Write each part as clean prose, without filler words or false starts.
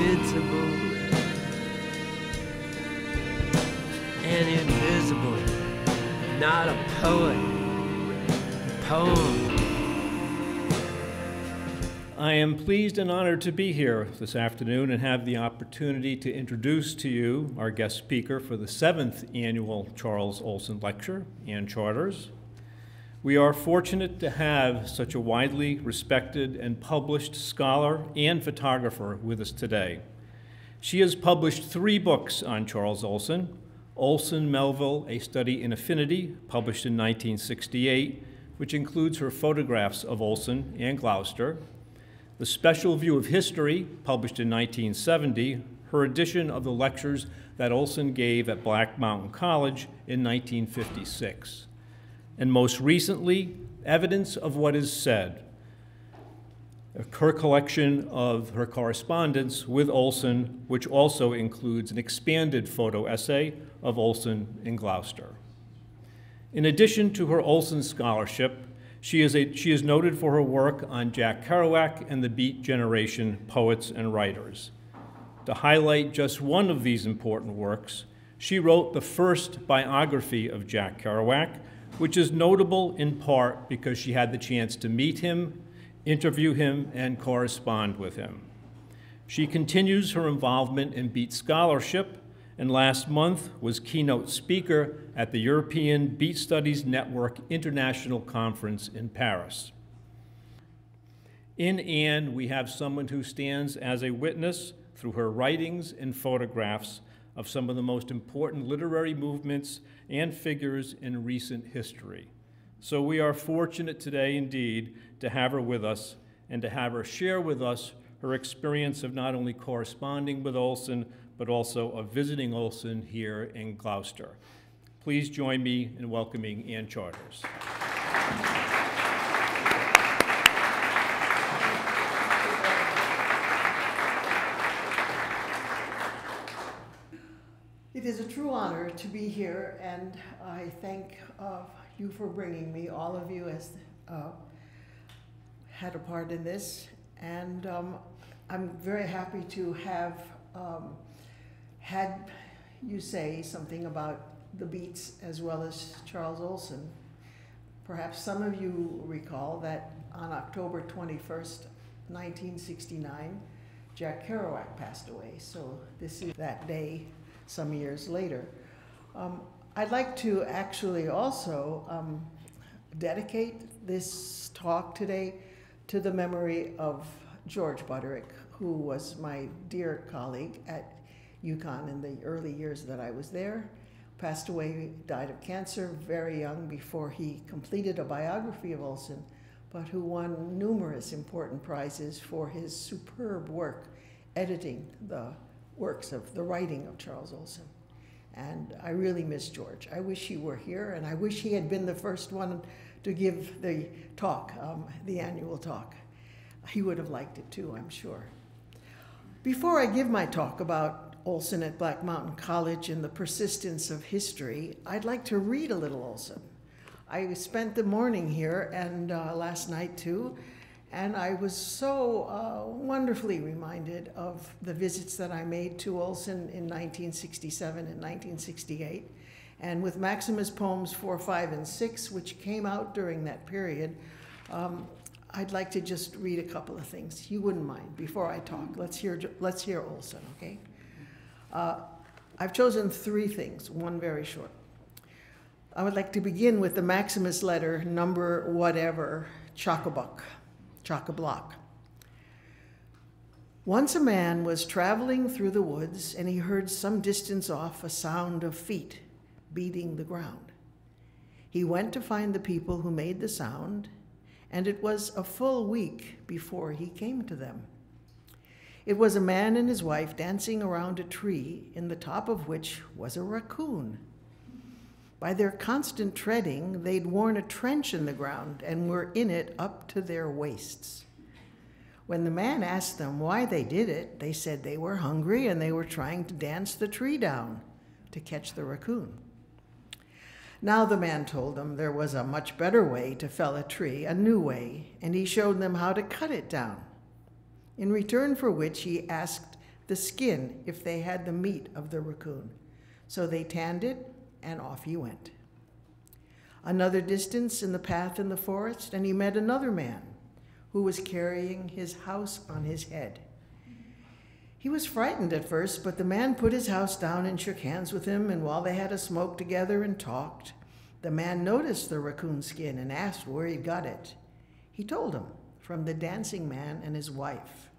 invincible and invisible, not a poet, a poem. I am pleased and honored to be here this afternoon and have the opportunity to introduce to you our guest speaker for the 7th annual Charles Olson Lecture and Charters. We are fortunate to have such a widely respected and published scholar and photographer with us today. She has published 3 books on Charles Olson: Olson Melville, A Study in Affinity, published in 1968, which includes her photographs of Olson and Gloucester; The Special View of History, published in 1970, her edition of the lectures that Olson gave at Black Mountain College in 1956. And most recently, Evidence of What Is Said, her collection of her correspondence with Olson, which also includes an expanded photo essay of Olson in Gloucester. In addition to her Olson scholarship, she is noted for her work on Jack Kerouac and the Beat Generation poets and writers. To highlight just one of these important works, she wrote the first biography of Jack Kerouac, which is notable in part because she had the chance to meet him, interview him, and correspond with him. She continues her involvement in Beat scholarship, and last month was keynote speaker at the European Beat Studies Network International Conference in Paris. In Anne, we have someone who stands as a witness through her writings and photographs of some of the most important literary movements and figures in recent history. So we are fortunate today indeed to have her with us and to have her share with us her experience of not only corresponding with Olson, but also of visiting Olson here in Gloucester. Please join me in welcoming Ann Charters. It is a true honor to be here, and I thank you for bringing me. All of you has had a part in this, and I'm very happy to have had you say something about the Beats as well as Charles Olson. Perhaps some of you recall that on October 21st, 1969, Jack Kerouac passed away. So this is that day some years later. I'd like to actually also dedicate this talk today to the memory of George Butterick, who was my dear colleague at UConn in the early years that I was there. Passed away, died of cancer very young before he completed a biography of Olson, but who won numerous important prizes for his superb work editing the works of the writing of Charles Olson. And I really miss George. I wish he were here, and I wish he had been the first one to give the talk, the annual talk. He would have liked it too, I'm sure. Before I give my talk about Olson at Black Mountain College and the persistence of history, I'd like to read a little Olson. I spent the morning here and last night too, and I was so wonderfully reminded of the visits that I made to Olson in 1967 and 1968. And with Maximus Poems 4, 5, and 6, which came out during that period, I'd like to just read a couple of things. You wouldn't mind before I talk. Let's hear Olson, okay? I've chosen 3 things, one very short. I would like to begin with the Maximus letter, number whatever, chock-a-block. Once a man was traveling through the woods, and he heard some distance off a sound of feet beating the ground. He went to find the people who made the sound, and it was a full week before he came to them. It was a man and his wife dancing around a tree, in the top of which was a raccoon. By their constant treading, they'd worn a trench in the ground and were in it up to their waists. When the man asked them why they did it, they said they were hungry and they were trying to dance the tree down to catch the raccoon. Now the man told them there was a much better way to fell a tree, a new way, and he showed them how to cut it down. In return for which he asked the skin if they had the meat of the raccoon. So they tanned it, and off he went. Another distance in the path in the forest, and he met another man who was carrying his house on his head. He was frightened at first, but the man put his house down and shook hands with him, and while they had a smoke together and talked, the man noticed the raccoon skin and asked where he got it. He told him, from the dancing man and his wife.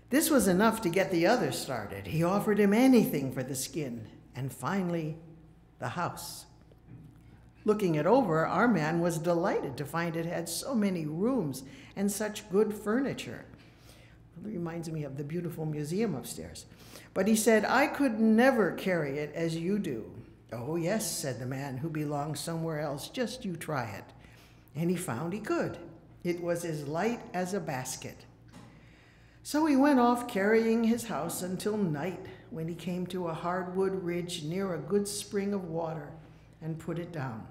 This was enough to get the other started. He offered him anything for the skin, and finally, the house. Looking it over, our man was delighted to find it had so many rooms and such good furniture. It reminds me of the beautiful museum upstairs. But he said, I could never carry it as you do. Oh, yes, said the man who belonged somewhere else, just you try it. And he found he could. It was as light as a basket. So he went off carrying his house until night, when he came to a hardwood ridge near a good spring of water and put it down.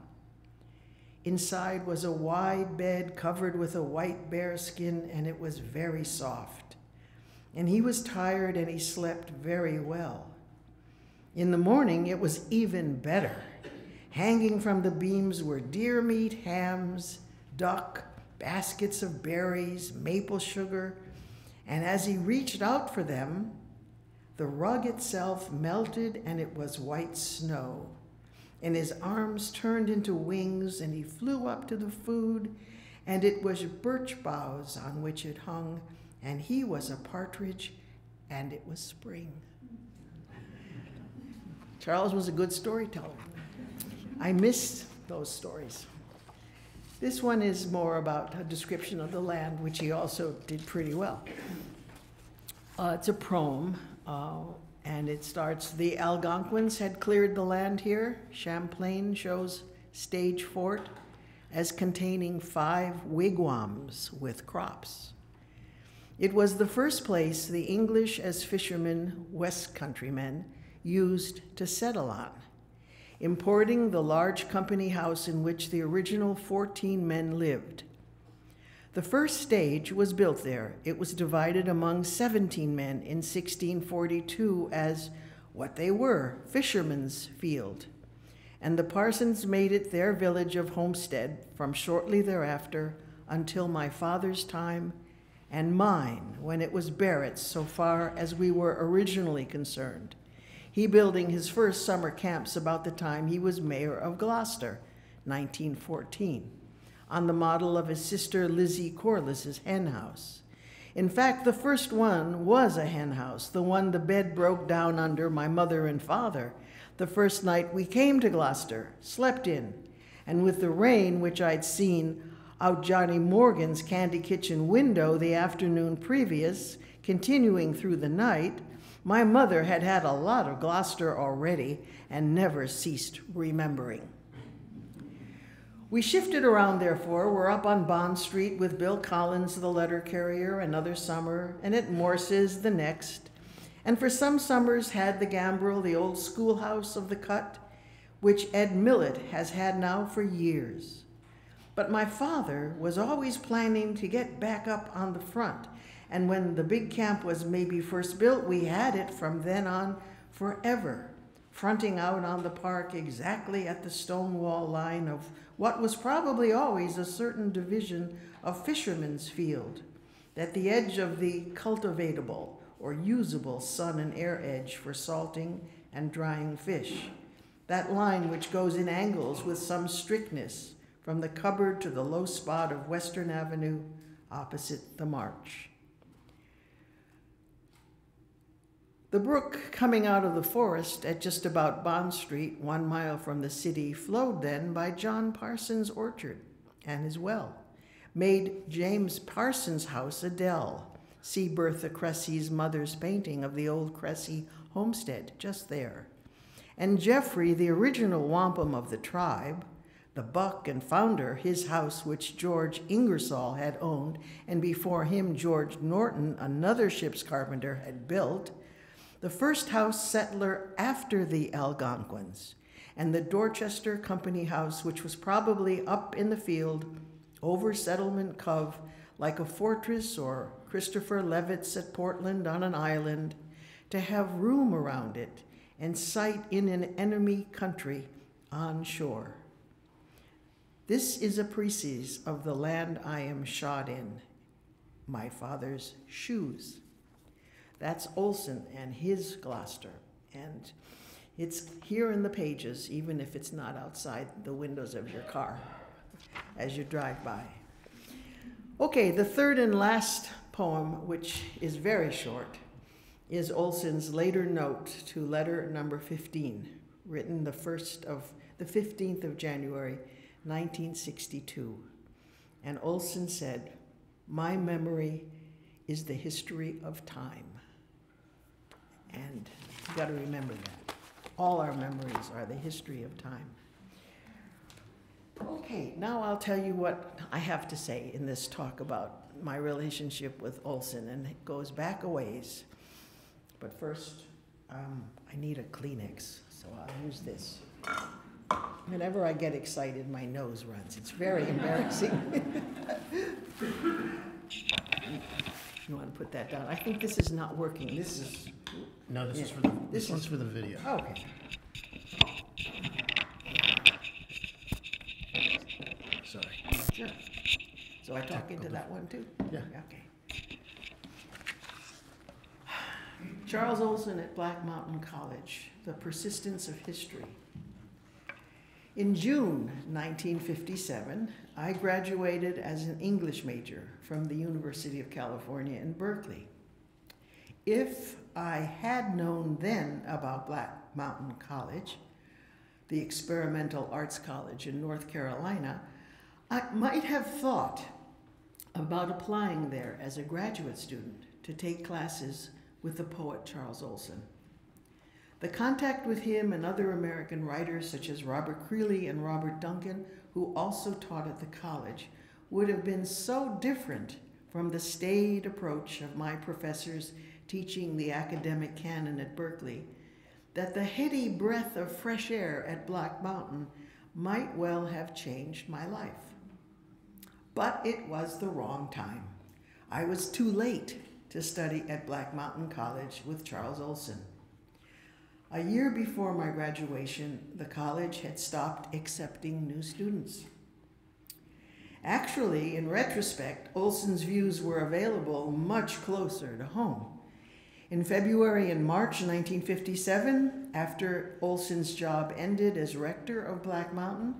Inside was a wide bed covered with a white bear skin, and it was very soft. And he was tired, and he slept very well. In the morning, it was even better. Hanging from the beams were deer meat, hams, duck, baskets of berries, maple sugar, and as he reached out for them, the rug itself melted and it was white snow. And his arms turned into wings and he flew up to the food, and it was birch boughs on which it hung, and he was a partridge, and it was spring. Charles was a good storyteller. I miss those stories. This one is more about a description of the land, which he also did pretty well. It's a proem, and it starts, the Algonquins had cleared the land here. Champlain shows stage fort as containing 5 wigwams with crops. It was the first place the English as fishermen, West countrymen, used to settle on, importing the large company house in which the original 14 men lived. The first stage was built there. It was divided among 17 men in 1642 as what they were, fishermen's field. And the Parsons made it their village of homestead from shortly thereafter until my father's time and mine, when it was Barrett's so far as we were originally concerned. He building his first summer camps about the time he was mayor of Gloucester, 1914, on the model of his sister Lizzie Corliss's hen house. In fact, the first one was a hen house, the one the bed broke down under my mother and father the first night we came to Gloucester, slept in, and with the rain which I'd seen out Johnny Morgan's candy kitchen window the afternoon previous, continuing through the night, my mother had had a lot of Gloucester already and never ceased remembering. We shifted around, therefore. We're up on Bond Street with Bill Collins, the letter carrier, another summer, and at Morse's the next. And for some summers had the gambrel, the old schoolhouse of the cut, which Ed Millett has had now for years. But my father was always planning to get back up on the front, and when the big camp was maybe first built, we had it from then on forever, fronting out on the park exactly at the stone wall line of what was probably always a certain division of fisherman's field, at the edge of the cultivatable or usable sun and air edge for salting and drying fish, that line which goes in angles with some strictness from the cupboard to the low spot of Western Avenue opposite the March. The brook coming out of the forest at just about Bond Street, 1 mile from the city, flowed then by John Parsons' orchard and his well, made James Parsons' house a dell. See Bertha Cressy's mother's painting of the old Cressy homestead just there. And Jeffrey, the original wampum of the tribe, the buck and founder, his house which George Ingersoll had owned, and before him George Norton, another ship's carpenter, had built, the first house settler after the Algonquins, and the Dorchester Company House, which was probably up in the field over Settlement Cove, like a fortress or Christopher Levitt's at Portland on an island, to have room around it and sight in an enemy country on shore. This is a precis of the land I am shod in, my father's shoes. That's Olson and his Gloucester, and it's here in the pages, even if it's not outside the windows of your car as you drive by. Okay, the third and last poem, which is very short, is Olson's later note to letter number 15, written the 15th of January, 1962. And Olson said, "My memory is the history of time." And you got to remember that. All our memories are the history of time. Okay, now I'll tell you what I have to say in this talk about my relationship with Olson, and it goes back a ways. But first, I need a Kleenex, so I'll use this. Whenever I get excited, my nose runs. It's very embarrassing. You want to put that down? I think this is not working. This is... No, this Yeah. is for the, This this one's is- for the video. Okay. Sorry. Sure. So I talk into that one too? Yeah. Okay. Charles Olson at Black Mountain College, The Persistence of History. In June 1957, I graduated as an English major from the University of California in Berkeley. If I had known then about Black Mountain College, the experimental arts college in North Carolina, I might have thought about applying there as a graduate student to take classes with the poet Charles Olson. The contact with him and other American writers such as Robert Creeley and Robert Duncan, who also taught at the college, would have been so different from the staid approach of my professors teaching the academic canon at Berkeley, that the heady breath of fresh air at Black Mountain might well have changed my life. But it was the wrong time. I was too late to study at Black Mountain College with Charles Olson. A year before my graduation, the college had stopped accepting new students. Actually, in retrospect, Olson's views were available much closer to home. In February and March 1957, after Olson's job ended as rector of Black Mountain,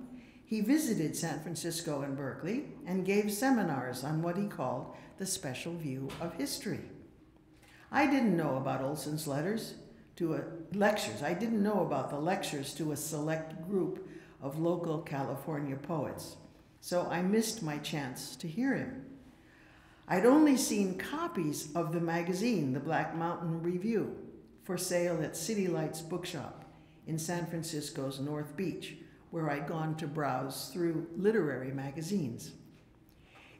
he visited San Francisco and Berkeley and gave seminars on what he called the special view of history. I didn't know about Olson's lectures. I didn't know about the lectures to a select group of local California poets, so I missed my chance to hear him. I'd only seen copies of the magazine, the Black Mountain Review, for sale at City Lights Bookshop in San Francisco's North Beach, where I'd gone to browse through literary magazines.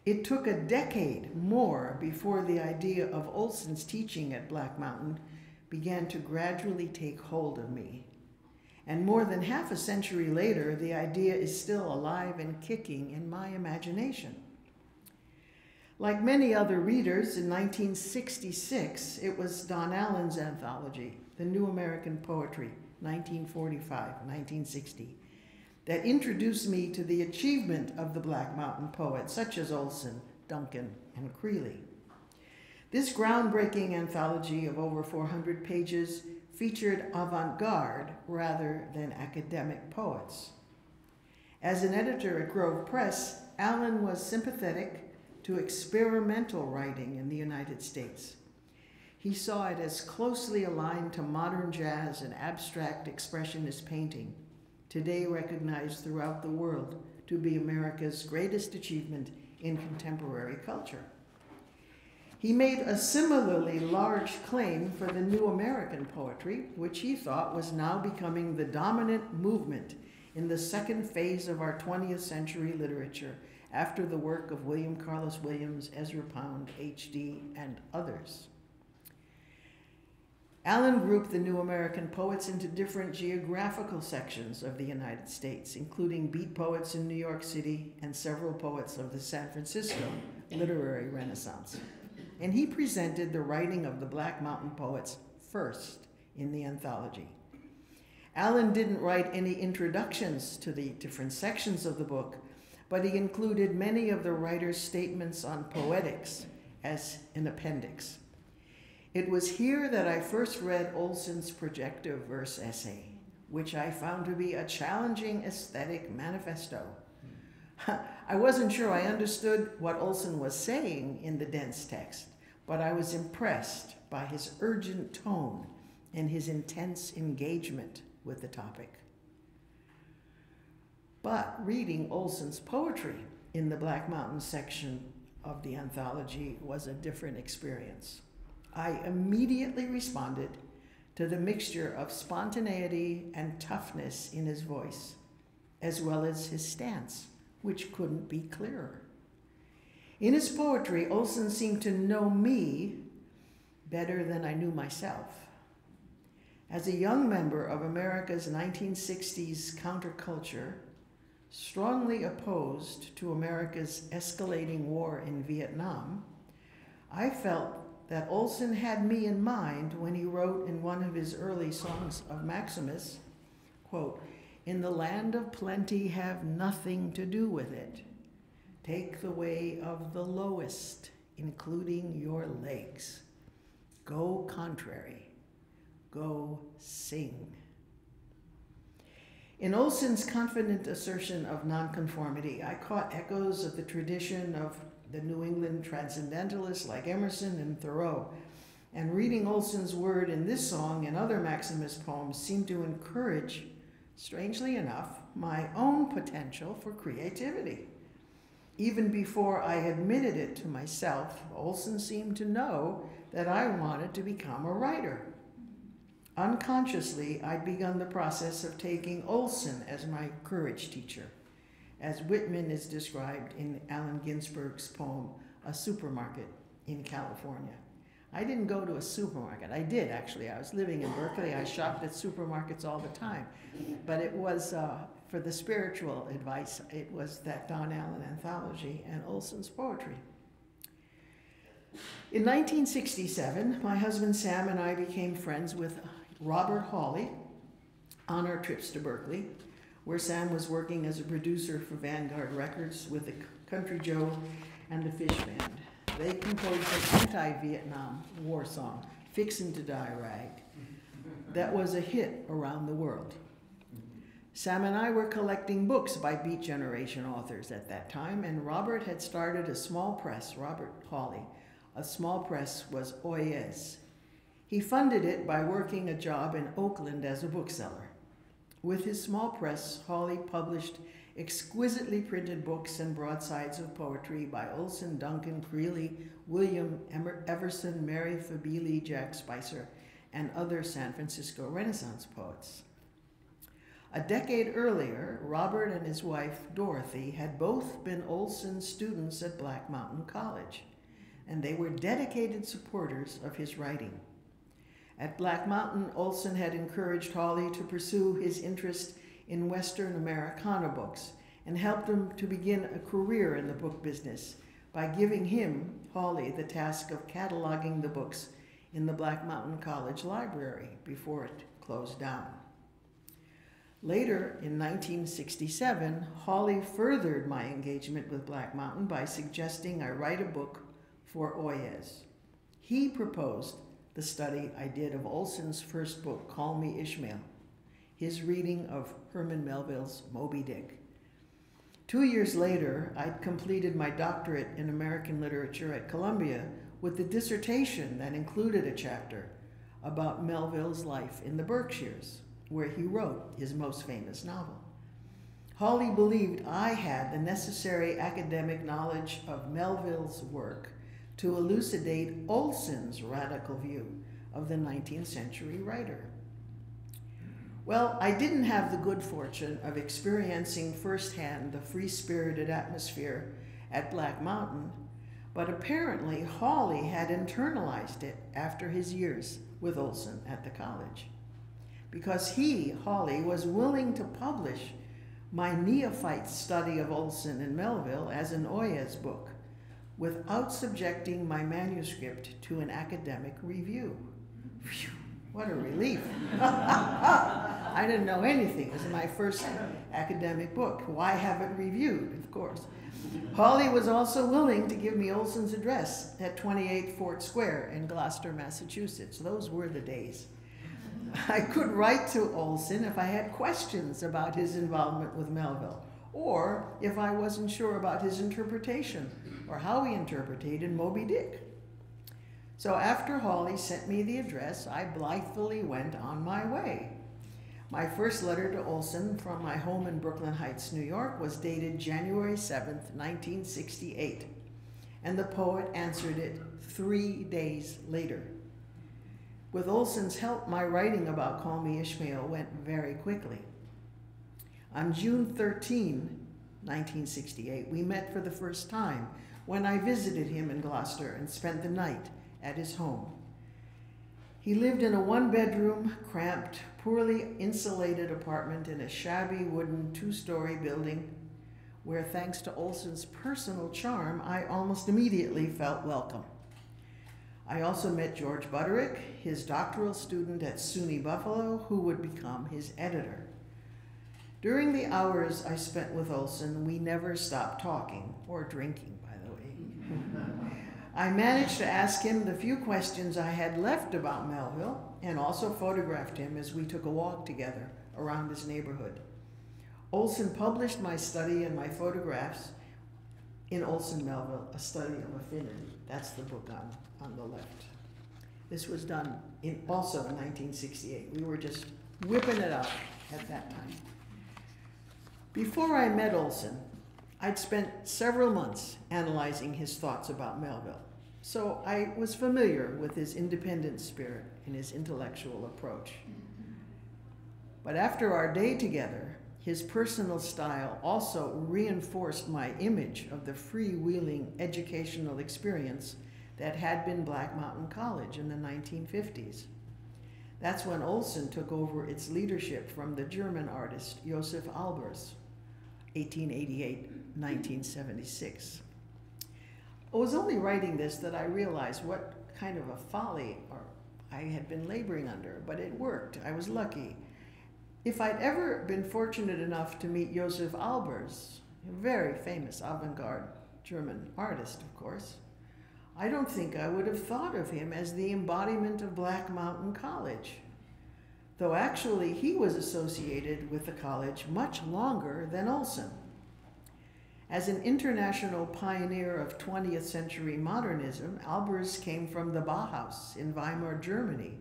It took a decade more before the idea of Olson's teaching at Black Mountain began to gradually take hold of me. And more than half a century later, the idea is still alive and kicking in my imagination. Like many other readers, in 1966, it was Don Allen's anthology, The New American Poetry, 1945-1960, that introduced me to the achievement of the Black Mountain poets, such as Olson, Duncan, and Creeley. This groundbreaking anthology of over 400 pages featured avant-garde rather than academic poets. As an editor at Grove Press, Allen was sympathetic to experimental writing in the United States. He saw it as closely aligned to modern jazz and abstract expressionist painting, today recognized throughout the world to be America's greatest achievement in contemporary culture. He made a similarly large claim for the New American Poetry, which he thought was now becoming the dominant movement in the second phase of our 20th century literature, after the work of William Carlos Williams, Ezra Pound, H.D., and others. Allen grouped the New American poets into different geographical sections of the United States, including beat poets in New York City and several poets of the San Francisco literary renaissance. And he presented the writing of the Black Mountain poets first in the anthology. Allen didn't write any introductions to the different sections of the book, but he included many of the writer's statements on poetics as an appendix. It was here that I first read Olson's projective verse essay, which I found to be a challenging aesthetic manifesto. I wasn't sure I understood what Olson was saying in the dense text, but I was impressed by his urgent tone and his intense engagement with the topic. But reading Olson's poetry in the Black Mountain section of the anthology was a different experience. I immediately responded to the mixture of spontaneity and toughness in his voice, as well as his stance, which couldn't be clearer. In his poetry, Olson seemed to know me better than I knew myself. As a young member of America's 1960s counterculture, strongly opposed to America's escalating war in Vietnam, I felt that Olson had me in mind when he wrote in one of his early songs of Maximus, quote, "In the land of plenty have nothing to do with it. Take the way of the lowest, including your legs. Go contrary, go sing." In Olson's confident assertion of nonconformity, I caught echoes of the tradition of the New England transcendentalists like Emerson and Thoreau, and reading Olson's word in this song and other Maximus poems seemed to encourage, strangely enough, my own potential for creativity. Even before I admitted it to myself, Olson seemed to know that I wanted to become a writer. Unconsciously, I'd begun the process of taking Olson as my courage teacher, as Whitman is described in Allen Ginsberg's poem, A Supermarket in California. I didn't go to a supermarket. I did, actually. I was living in Berkeley. I shopped at supermarkets all the time. But it was, for the spiritual advice, it was that Don Allen anthology and Olson's poetry. In 1967, my husband Sam and I became friends with Robert Hawley on our trips to Berkeley, where Sam was working as a producer for Vanguard Records with the Country Joe and the Fish Band. They composed an anti-Vietnam war song, "Fixin' to Die Right," that was a hit around the world. Sam and I were collecting books by Beat Generation authors at that time, and Robert had started a small press, Robert Hawley. A small press was Oyez. He funded it by working a job in Oakland as a bookseller. With his small press, Hawley published exquisitely printed books and broadsides of poetry by Olson, Duncan, Creeley, William Everson, Mary Fabili, Jack Spicer, and other San Francisco Renaissance poets. A decade earlier, Robert and his wife, Dorothy, had both been Olson students at Black Mountain College, and they were dedicated supporters of his writing. At Black Mountain, Olson had encouraged Hawley to pursue his interest in Western Americana books and helped him to begin a career in the book business by giving him, Hawley, the task of cataloging the books in the Black Mountain College library before it closed down. Later, in 1967, Hawley furthered my engagement with Black Mountain by suggesting I write a book for Oyez. He proposed the study I did of Olson's first book, Call Me Ishmael, his reading of Herman Melville's Moby Dick. 2 years later, I'd completed my doctorate in American literature at Columbia with the dissertation that included a chapter about Melville's life in the Berkshires, where he wrote his most famous novel. Hawley believed I had the necessary academic knowledge of Melville's work to elucidate Olson's radical view of the 19th century writer. Well, I didn't have the good fortune of experiencing firsthand the free-spirited atmosphere at Black Mountain, but apparently Hawley had internalized it after his years with Olson at the college, because he, Hawley, was willing to publish my neophyte study of Olson and Melville as an Oyez book, without subjecting my manuscript to an academic review. Phew. What a relief. I didn't know anything. It was my first academic book. Why have it reviewed, of course. Hawley was also willing to give me Olson's address at 28 Fort Square in Gloucester, Massachusetts. Those were the days. I could write to Olson if I had questions about his involvement with Melville, or if I wasn't sure about his interpretation or how he interpreted Moby Dick. So after Hawley sent me the address, I blithely went on my way. My first letter to Olson from my home in Brooklyn Heights, New York, was dated January 7th, 1968, and the poet answered it 3 days later. With Olson's help, my writing about Call Me Ishmael went very quickly. On June 13, 1968, we met for the first time when I visited him in Gloucester and spent the night at his home. He lived in a one-bedroom, cramped, poorly insulated apartment in a shabby wooden 2-story building where, thanks to Olson's personal charm, I almost immediately felt welcome. I also met George Butterick, his doctoral student at SUNY Buffalo, who would become his editor. During the hours I spent with Olson, we never stopped talking, or drinking, by the way. I managed to ask him the few questions I had left about Melville, and also photographed him as we took a walk together around his neighborhood. Olson published my study and my photographs in Olson Melville, A Study of Affinity. That's the book on the left. This was done also in 1968. We were just whipping it out at that time. Before I met Olson, I'd spent several months analyzing his thoughts about Melville, so I was familiar with his independent spirit and his intellectual approach. But after our day together, his personal style also reinforced my image of the freewheeling educational experience that had been Black Mountain College in the 1950s. That's when Olson took over its leadership from the German artist Josef Albers, 1888-1976. I was only writing this that I realized what kind of a folly I had been laboring under, but it worked. I was lucky. If I'd ever been fortunate enough to meet Josef Albers, a very famous avant-garde German artist, of course, I don't think I would have thought of him as the embodiment of Black Mountain College, though actually he was associated with the college much longer than Olson. As an international pioneer of 20th century modernism, Albers came from the Bauhaus in Weimar, Germany,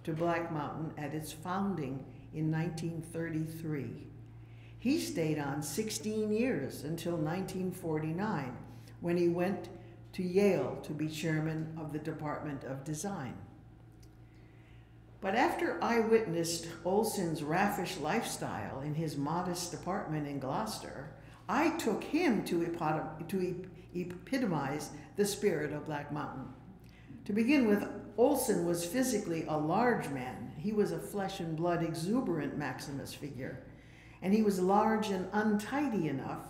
to Black Mountain at its founding in 1933. He stayed on 16 years until 1949, when he went to Yale to be chairman of the Department of Design. But after I witnessed Olson's raffish lifestyle in his modest apartment in Gloucester, I took him to epitomize the spirit of Black Mountain. To begin with, Olson was physically a large man. He was a flesh and blood, exuberant Maximus figure, and he was large and untidy enough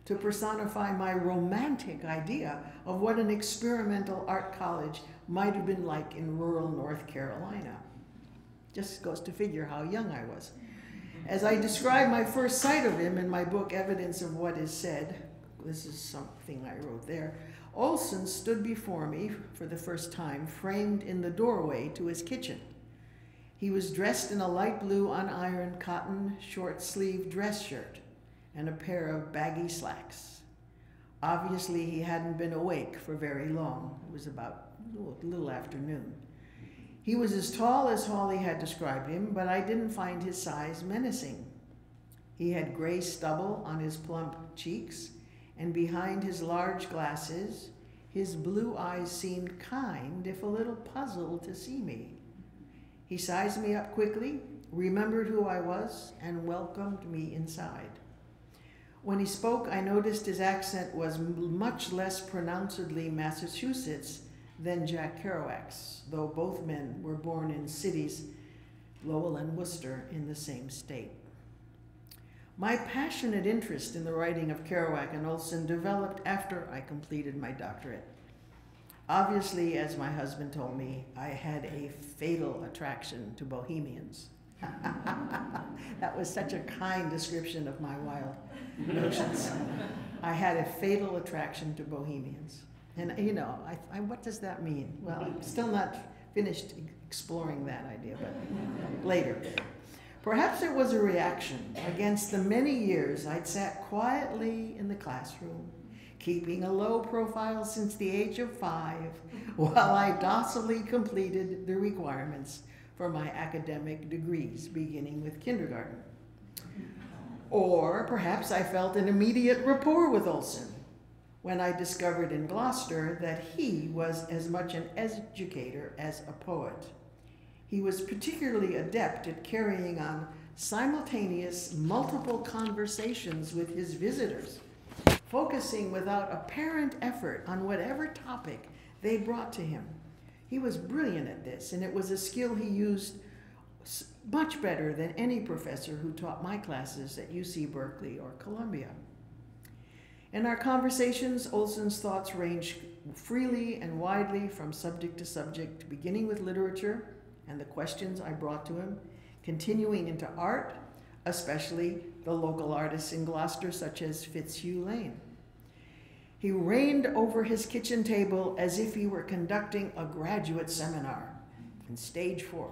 to personify my romantic idea of what an experimental art college might have been like in rural North Carolina. Just goes to figure how young I was. As I describe my first sight of him in my book, Evidence of What Is Said, this is something I wrote there, Olson stood before me for the first time, framed in the doorway to his kitchen. He was dressed in a light blue unironed cotton short-sleeved dress shirt and a pair of baggy slacks. Obviously, he hadn't been awake for very long. It was about a little after noon. He was as tall as Hawley had described him, but I didn't find his size menacing. He had gray stubble on his plump cheeks, and behind his large glasses, his blue eyes seemed kind, if a little puzzled to see me. He sized me up quickly, remembered who I was, and welcomed me inside. When he spoke, I noticed his accent was much less pronouncedly Massachusetts than Jack Kerouac's, though both men were born in cities, Lowell and Worcester, in the same state. My passionate interest in the writing of Kerouac and Olson developed after I completed my doctorate. Obviously, as my husband told me, I had a fatal attraction to bohemians. That was such a kind description of my wild notions. I had a fatal attraction to bohemians. And you know, what does that mean? Well, I'm still not finished exploring that idea, but later. Perhaps it was a reaction against the many years I'd sat quietly in the classroom, keeping a low profile since the age of 5, while I docilely completed the requirements for my academic degrees, beginning with kindergarten. Or perhaps I felt an immediate rapport with Olson when I discovered in Gloucester that he was as much an educator as a poet. He was particularly adept at carrying on simultaneous, multiple conversations with his visitors, focusing without apparent effort on whatever topic they brought to him. He was brilliant at this, and it was a skill he used much better than any professor who taught my classes at UC Berkeley or Columbia. In our conversations, Olson's thoughts ranged freely and widely from subject to subject, beginning with literature and the questions I brought to him, continuing into art, especially the local artists in Gloucester, such as Fitzhugh Lane. He reigned over his kitchen table as if he were conducting a graduate seminar in stage 4,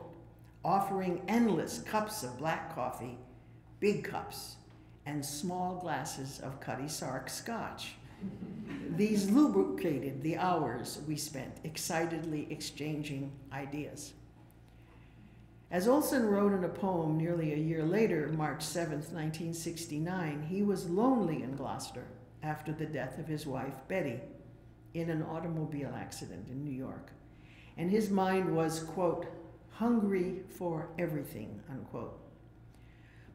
offering endless cups of black coffee, big cups, and small glasses of Cutty Sark scotch. These lubricated the hours we spent excitedly exchanging ideas. As Olson wrote in a poem nearly a year later, March 7th, 1969, he was lonely in Gloucester after the death of his wife, Betty, in an automobile accident in New York. And his mind was, quote, hungry for everything, unquote.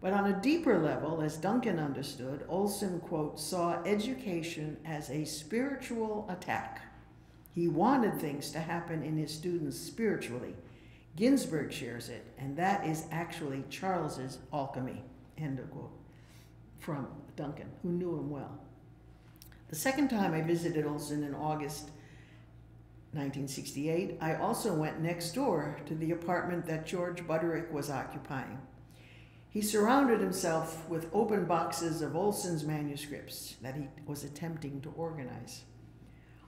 But on a deeper level, as Duncan understood, Olson, quote, saw education as a spiritual attack. He wanted things to happen in his students spiritually. Ginsberg shares it, and that is actually Charles's alchemy, end of quote, from Duncan, who knew him well. The second time I visited Olson in August 1968, I also went next door to the apartment that George Butterick was occupying. He surrounded himself with open boxes of Olson's manuscripts that he was attempting to organize.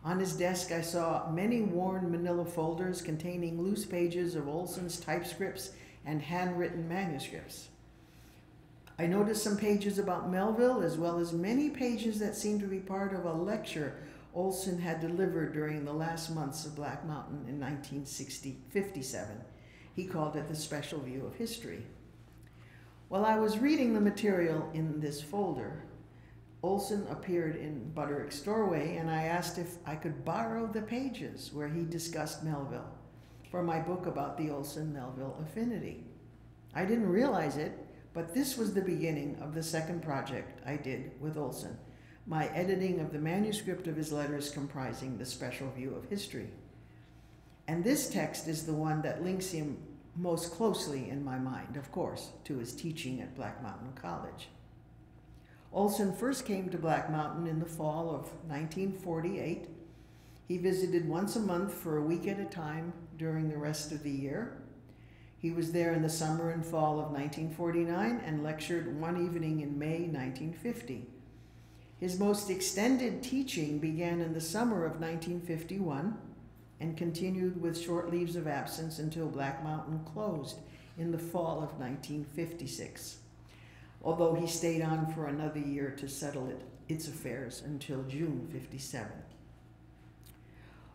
On his desk, I saw many worn manila folders containing loose pages of Olson's typescripts and handwritten manuscripts. I noticed some pages about Melville, as well as many pages that seemed to be part of a lecture Olson had delivered during the last months of Black Mountain in 1957. He called it the Special View of History. While I was reading the material in this folder, Olson appeared in Butterick's doorway, and I asked if I could borrow the pages where he discussed Melville for my book about the Olson-Melville affinity. I didn't realize it, but this was the beginning of the second project I did with Olson, my editing of the manuscript of his letters comprising the Special View of History. And this text is the one that links him most closely in my mind, of course, to his teaching at Black Mountain College. Olson first came to Black Mountain in the fall of 1948. He visited once a month for a week at a time during the rest of the year. He was there in the summer and fall of 1949 and lectured one evening in May 1950. His most extended teaching began in the summer of 1951 and continued with short leaves of absence until Black Mountain closed in the fall of 1956. Although he stayed on for another year to settle its affairs until June '57.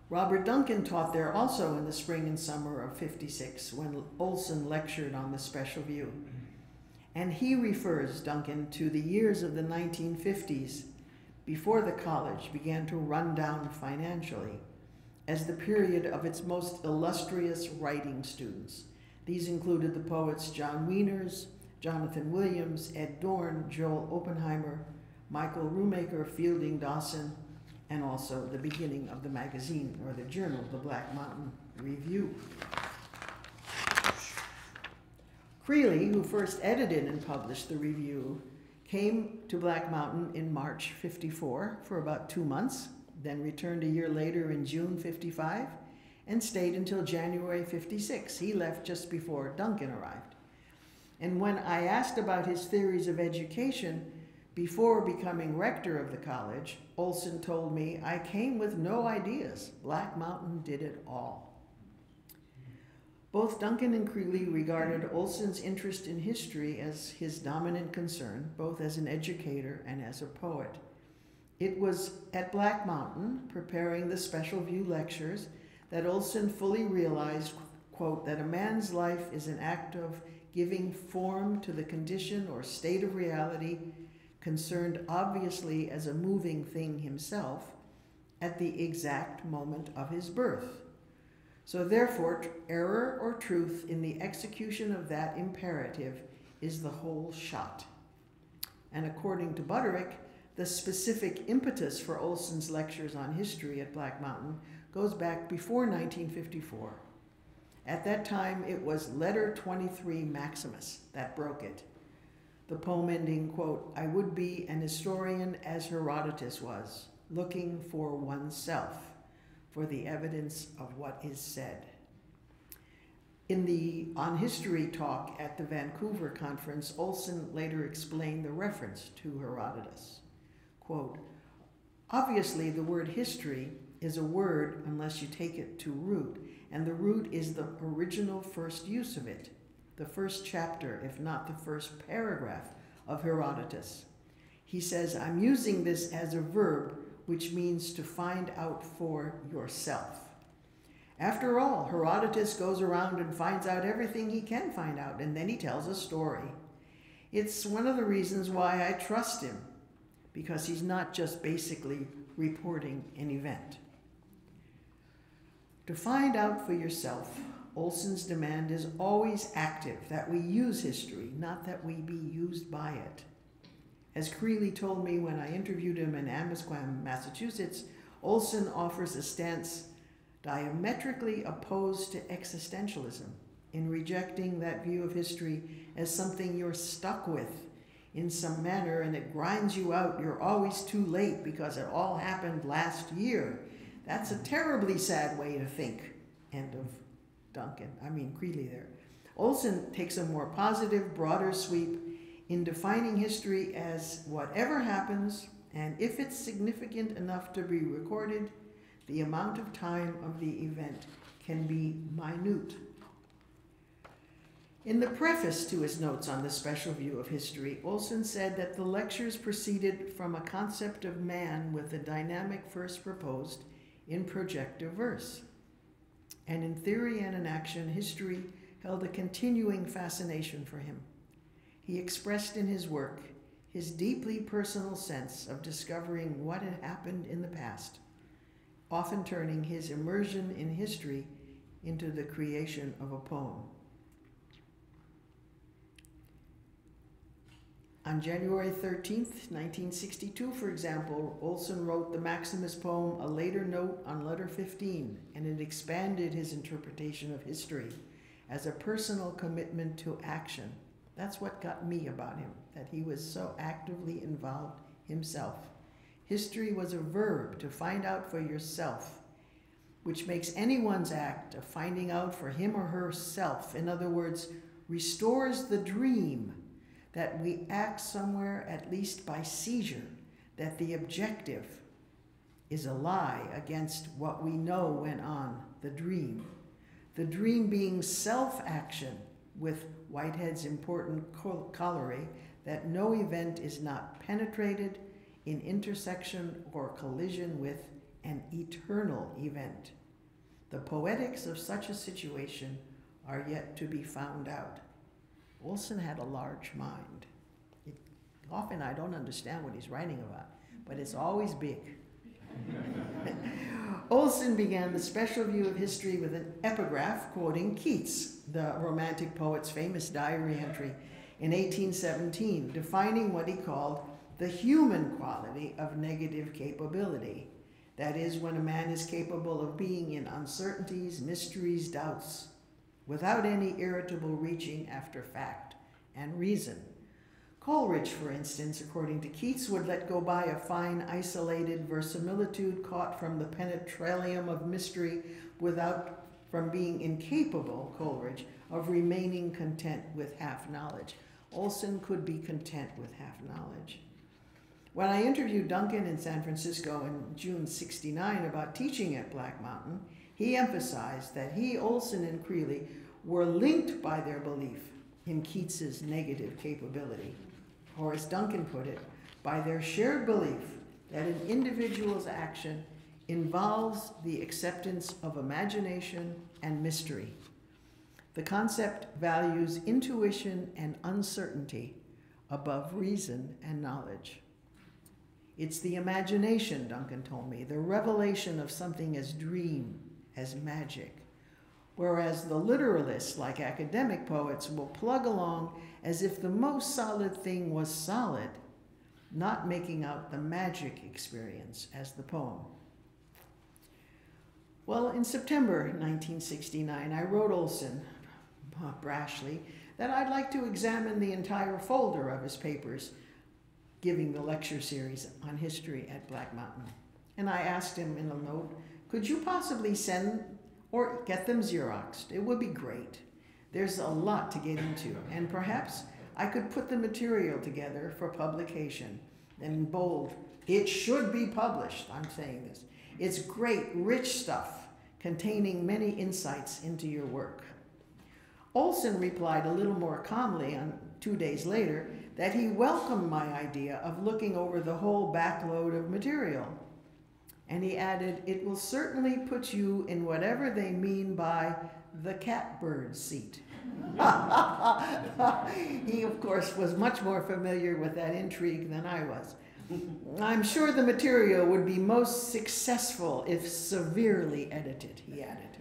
Robert Duncan taught there also in the spring and summer of '56 when Olson lectured on the Special View. And he refers, Duncan, to the years of the 1950s before the college began to run down financially as the period of its most illustrious writing students. These included the poets John Wieners, Jonathan Williams, Ed Dorn, Joel Oppenheimer, Michael Rumaker, Fielding Dawson, and also the beginning of the magazine, or the journal, the Black Mountain Review. Creeley, who first edited and published the review, came to Black Mountain in March '54 for about 2 months, then returned a year later in June 55, and stayed until January 56. He left just before Duncan arrived. And when I asked about his theories of education before becoming rector of the college, Olson told me, "I came with no ideas. Black Mountain did it all." Both Duncan and Creeley regarded Olson's interest in history as his dominant concern, both as an educator and as a poet. It was at Black Mountain, preparing the Special View lectures, that Olson fully realized, quote, that a man's life is an act of giving form to the condition or state of reality concerned obviously as a moving thing himself at the exact moment of his birth. So therefore, error or truth in the execution of that imperative is the whole shot. And according to Butterick, the specific impetus for Olson's lectures on history at Black Mountain goes back before 1954. At that time, it was Letter 23 Maximus that broke it. The poem ending, quote, "I would be an historian as Herodotus was, looking for oneself, for the evidence of what is said." In the On History talk at the Vancouver conference, Olson later explained the reference to Herodotus. Quote, "Obviously, the word history is a word unless you take it to root, and the root is the original first use of it, the first chapter, if not the first paragraph of Herodotus. He says, I'm using this as a verb, which means to find out for yourself. After all, Herodotus goes around and finds out everything he can find out, and then he tells a story. It's one of the reasons why I trust him, because he's not just basically reporting an event. To find out for yourself, Olson's demand is always active, that we use history, not that we be used by it. As Creeley told me when I interviewed him in Amesquam, Massachusetts, Olson offers a stance diametrically opposed to existentialism, in rejecting that view of history as something you're stuck with in some manner and it grinds you out. You're always too late because it all happened last year. That's a terribly sad way to think. End of Creeley there. Olson takes a more positive, broader sweep in defining history as whatever happens, and if it's significant enough to be recorded, the amount of time of the event can be minute. In the preface to his notes on the special view of history, Olson said that the lectures proceeded from a concept of man with a dynamic first proposed in projective verse. And in theory and in action, history held a continuing fascination for him. He expressed in his work his deeply personal sense of discovering what had happened in the past, often turning his immersion in history into the creation of a poem. On January 13th, 1962, for example, Olson wrote the Maximus poem, A Later Note on Letter 15, and it expanded his interpretation of history as a personal commitment to action. That's what got me about him, that he was so actively involved himself. History was a verb to find out for yourself, which makes anyone's act of finding out for him or herself, in other words, restores the dream that we act somewhere, at least by seizure, that the objective is a lie against what we know went on, the dream. The dream being self-action, with Whitehead's important corollary that no event is not penetrated in intersection or collision with an eternal event. The poetics of such a situation are yet to be found out. Olson had a large mind. Often I don't understand what he's writing about, but it's always big. Olson began the special view of history with an epigraph quoting Keats, the Romantic poet's famous diary entry in 1817, defining what he called the human quality of negative capability. That is, when a man is capable of being in uncertainties, mysteries, doubts, without any irritable reaching after fact and reason. Coleridge, for instance, according to Keats, would let go by a fine, isolated verisimilitude caught from the penetralium of mystery without, from being incapable, Coleridge, of remaining content with half knowledge. Olson could be content with half knowledge. When I interviewed Duncan in San Francisco in June '69 about teaching at Black Mountain, he emphasized that he, Olson, and Creeley were linked by their belief in Keats's negative capability. Or as Duncan put it, by their shared belief that an individual's action involves the acceptance of imagination and mystery. The concept values intuition and uncertainty above reason and knowledge. It's the imagination, Duncan told me, the revelation of something as dream, as magic, whereas the literalists, like academic poets, will plug along as if the most solid thing was solid, not making out the magic experience as the poem. Well, in September 1969, I wrote Olson, brashly, that I'd like to examine the entire folder of his papers giving the lecture series on history at Black Mountain. And I asked him in a note, could you possibly send or get them Xeroxed? It would be great. There's a lot to get into, and perhaps I could put the material together for publication. And in bold, it should be published, I'm saying this. It's great, rich stuff, containing many insights into your work. Olson replied a little more calmly 2 days later that he welcomed my idea of looking over the whole backload of material. And he added, it will certainly put you in whatever they mean by the catbird seat. He, of course, was much more familiar with that intrigue than I was. I'm sure the material would be most successful if severely edited, he added.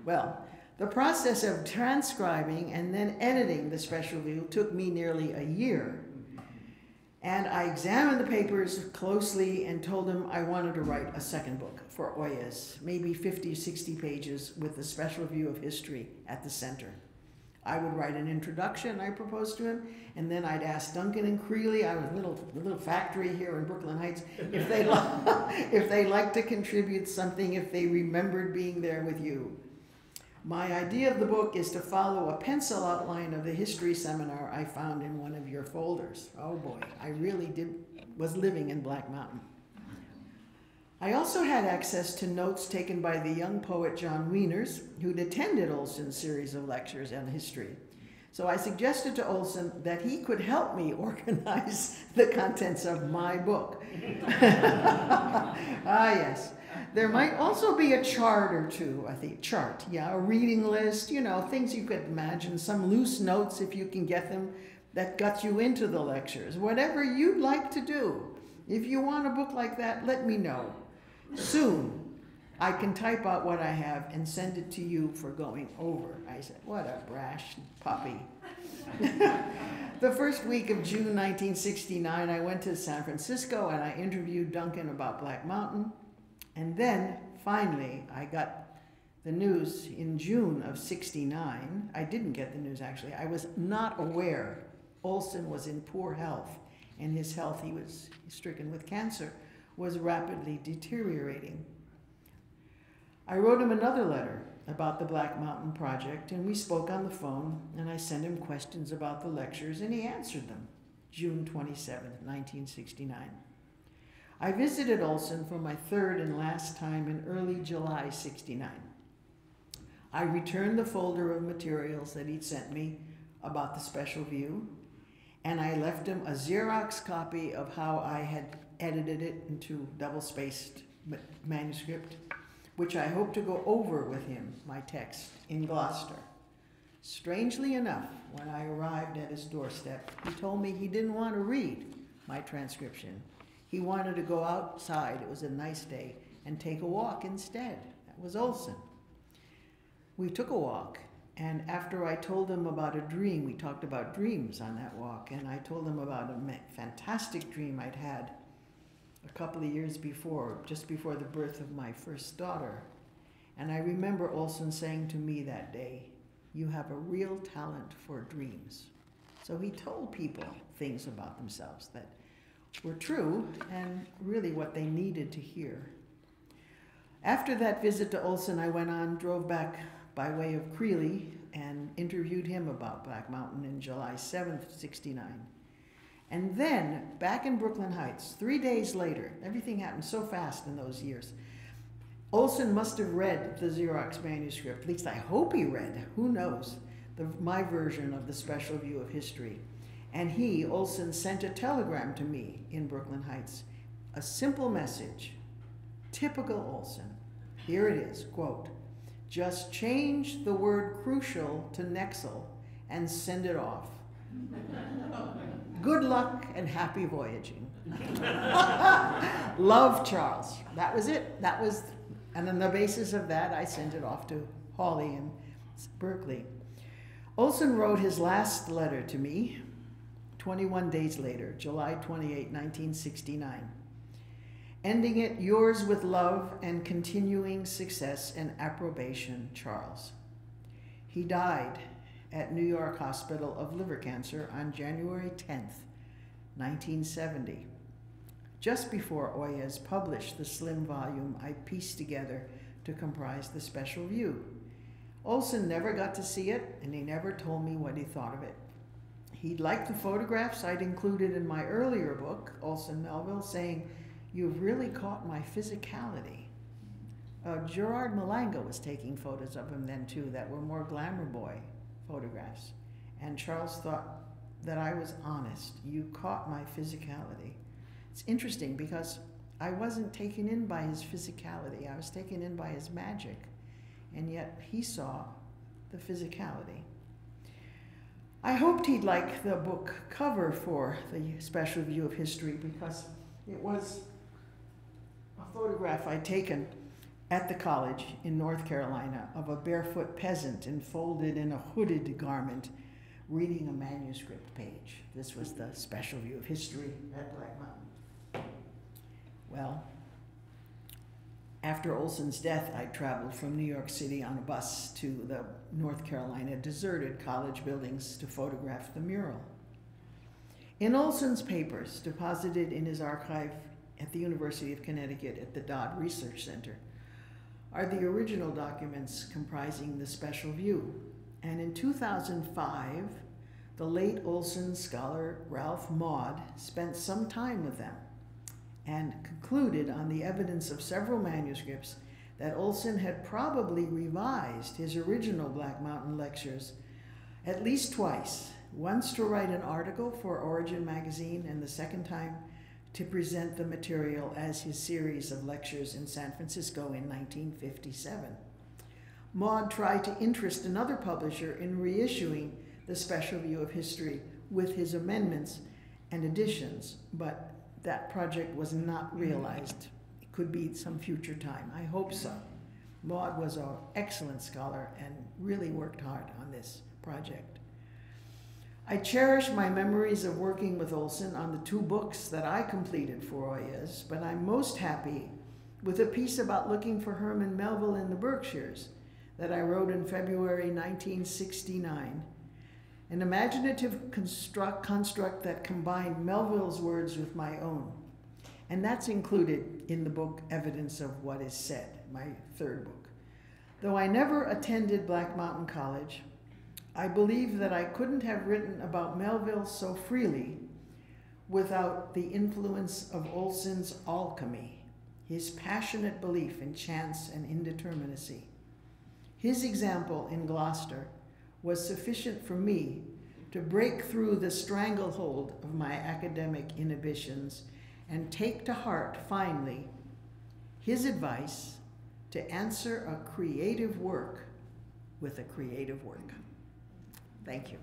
Well, the process of transcribing and then editing the special view took me nearly a year. And I examined the papers closely and told him I wanted to write a second book for Oyas, maybe 50, 60 pages with the special view of history at the center. I would write an introduction, I proposed to him, and then I'd ask Duncan and Creeley, I was a little factory here in Brooklyn Heights, if they'd like to contribute something, if they remembered being there with you. My idea of the book is to follow a pencil outline of the history seminar I found in one of your folders. Oh boy, I really was living in Black Mountain. I also had access to notes taken by the young poet John Wieners, who'd attended Olson's series of lectures on history. So I suggested to Olson that he could help me organize the contents of my book. Ah, yes. There might also be a chart or two, I think, a reading list, you know, things you could imagine, some loose notes if you can get them that got you into the lectures, whatever you'd like to do. If you want a book like that, let me know. Soon, I can type out what I have and send it to you for going over. I said, what a brash puppy. The first week of June 1969, I went to San Francisco and I interviewed Duncan about Black Mountain. And then, finally, I got the news in June of '69. I didn't get the news, actually. I was not aware Olson was in poor health, and his health, he was stricken with cancer, was rapidly deteriorating. I wrote him another letter about the Black Mountain Project, and we spoke on the phone, and I sent him questions about the lectures, and he answered them, June 27th, 1969. I visited Olson for my third and last time in early July '69. I returned the folder of materials that he'd sent me about the special view, and I left him a Xerox copy of how I had edited it into double-spaced manuscript, which I hope to go over with him, my text, in Gloucester. Strangely enough, when I arrived at his doorstep, he told me he didn't want to read my transcription. He wanted to go outside, it was a nice day, and take a walk instead. That was Olson. We took a walk, and after I told him about a dream, we talked about dreams on that walk, and I told him about a fantastic dream I'd had a couple of years before, just before the birth of my first daughter. And I remember Olson saying to me that day, "You have a real talent for dreams." So he told people things about themselves that were true and really what they needed to hear. After that visit to Olson, I drove back by way of Creeley and interviewed him about Black Mountain in July 7th, 69. And then, back in Brooklyn Heights, 3 days later, everything happened so fast in those years, Olson must have read the Xerox manuscript, at least I hope he read, who knows, my version of the special view of history. And he, Olson, sent a telegram to me in Brooklyn Heights, a simple message, typical Olson. Here it is, quote, "Just change the word crucial to Nexel and send it off. Good luck and happy voyaging." Love, Charles. That was it. And on the basis of that, I sent it off to Hawley in Berkeley. Olson wrote his last letter to me 21 days later, July 28, 1969, ending it, "Yours with love and continuing success and approbation, Charles." He died at New York Hospital of liver cancer on January 10th, 1970, just before Oyez published the slim volume I pieced together to comprise the special view. Olson never got to see it, and he never told me what he thought of it. He liked the photographs I'd included in my earlier book, Olson Melville, saying, "You've really caught my physicality." Gerard Malanga was taking photos of him then too that were more glamour boy photographs. And Charles thought that I was honest. "You caught my physicality." It's interesting because I wasn't taken in by his physicality. I was taken in by his magic. And yet he saw the physicality. I hoped he'd like the book cover for the special view of history because it was a photograph I'd taken at the college in North Carolina of a barefoot peasant enfolded in a hooded garment reading a manuscript page. This was the special view of history at Black Mountain. Well, after Olson's death, I traveled from New York City on a bus to the North Carolina deserted college buildings to photograph the mural. In Olson's papers, deposited in his archive at the University of Connecticut at the Dodd Research Center, are the original documents comprising the special view. And in 2005, the late Olson scholar Ralph Maud spent some time with them and concluded on the evidence of several manuscripts that Olson had probably revised his original Black Mountain lectures at least twice, once to write an article for Origin magazine and the second time to present the material as his series of lectures in San Francisco in 1957. Maud tried to interest another publisher in reissuing the special view of history with his amendments and additions, but that project was not realized. It could be some future time. I hope so. Maud was an excellent scholar and really worked hard on this project. I cherish my memories of working with Olson on the 2 books that I completed for Oyez, but I'm most happy with a piece about looking for Herman Melville in the Berkshires that I wrote in February 1969, an imaginative construct that combined Melville's words with my own. And that's included in the book Evidence of What Is Said, my 3rd book. Though I never attended Black Mountain College, I believe that I couldn't have written about Melville so freely without the influence of Olson's alchemy, his passionate belief in chance and indeterminacy. His example in Gloucester was sufficient for me to break through the stranglehold of my academic inhibitions and take to heart, finally, his advice to answer a creative work with a creative work. Thank you.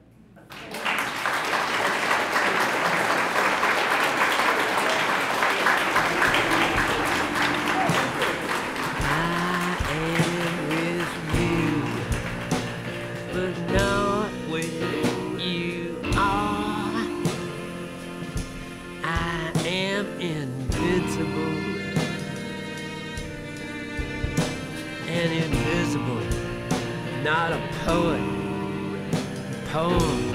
And invisible, not a poet, a poem.